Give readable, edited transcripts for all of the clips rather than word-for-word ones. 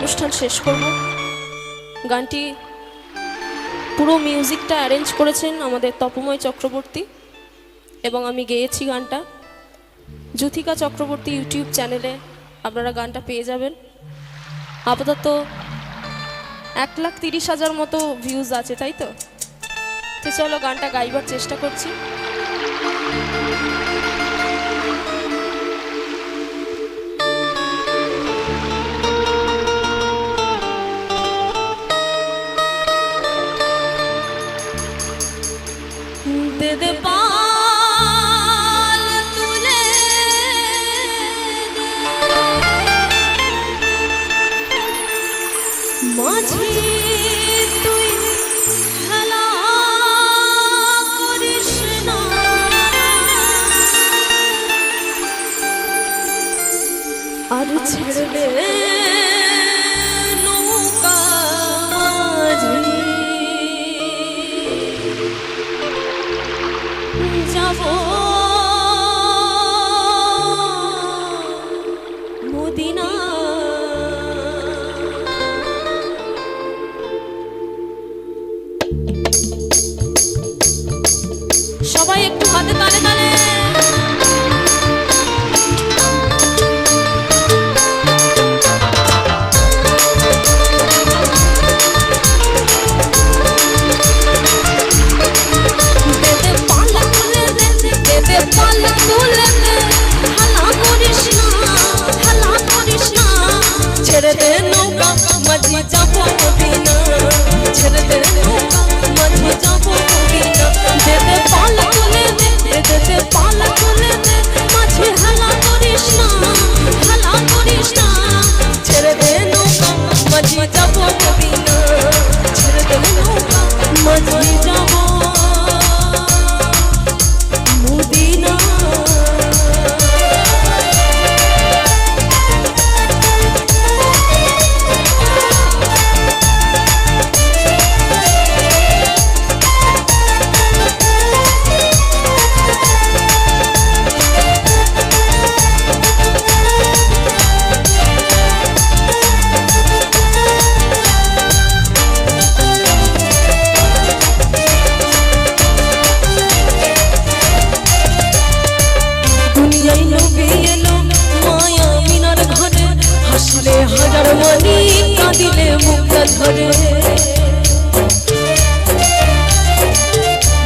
অনুষ্ঠান শেষ করব। গানটি পুরো মিউজিকটা অ্যারেঞ্জ করেছেন আমাদের তপময় চক্রবর্তী এবং আমি গেয়েছি গানটা। যুথিকা চক্রবর্তী ইউটিউব চ্যানেলে আপনারা গানটা পেয়ে যাবেন। আপাতত 1,30,000 মতো ভিউজ আছে, তাই তো? তো চলো গানটা গাইবার চেষ্টা করছি। দে দে পাল তুলে মাঝি তুই খেলা করিস না, আর ছেড়ে দে নৌকা মাঝি যাব মদিনা। সবাই একটু হাতে তালে তালে। ছেড়ে দে নৌকা মাঝি যাব মদিনা, ছেড়ে দে নৌকা মাঝি যাব মদিনা। দে দে পাল তুলে দে, দে দে পাল তুলে দে, মাঝি হেলা করিস না, হেলা করিস না। ছেড়ে দে নৌকা মাঝি যাব মদিনা, ছেড়ে দে নৌকা মাঝি যাব মদিনা। হাজার মানি কাঁদিলে মুক্তা ধরে,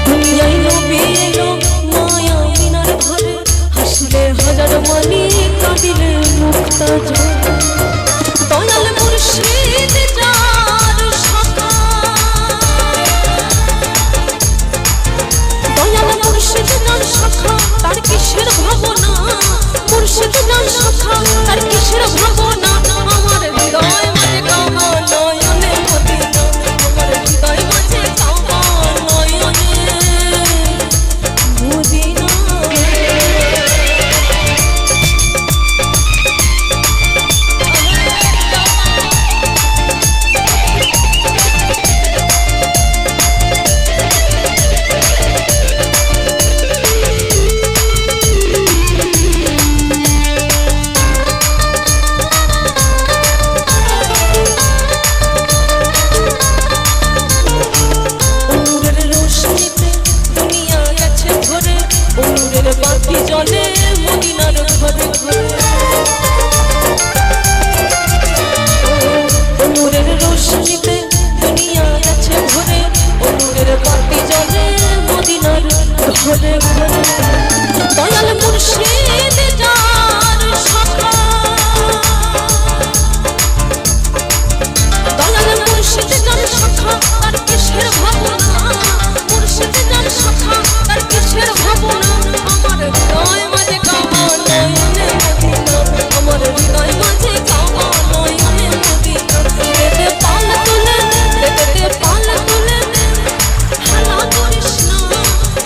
দুনিয়ায় নবী এলো মায়া মিনার ঘরে, হাসলে হাজার মানি কাঁদিলে মুক্তা ধরে। দয়াল মুর্শিদ যার শাখা, দয়াল মুর্শিদ যার শাখা, তার কিসের ভাবনা? মুর্শিদ যার শাখা, তার কিসের ভাবনা? আমার হৃদয় মাঝে কাবা নয়নে মদিনা, আমার হৃদয় মাঝে কাবা নয়নে মদিনা। জলে মদিনার ঘরে ঘরে, নূরের রোশনীতে দুনিয়া আছে ভরে, নূরের বাতি জলে মদিনার ঘরে ঘরে। দয়াল মুর্শিদ যার শাখা, দয়াল মুর্শিদ যার শাখা, তার কিসের ভাবনা? মুর্শিদ যার শাখা, তার কিসের ভাবনা? আমার হৃদয় মাঝে কাবা নয়নে মদিনা, আমার হৃদয় মাঝে কাবা নয়নে মদিনা। দে দে পাল তুলে দে, দে দে পাল তুলে দে, হেলা করিস না,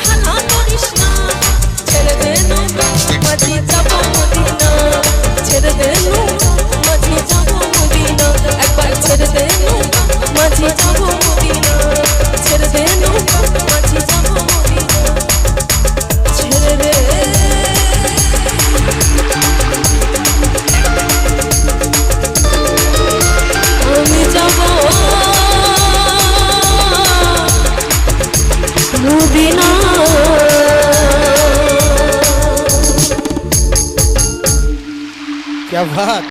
হেলা করিস না। ছেড়ে দে নৌকা মাঝি মদিনা। क्या बात।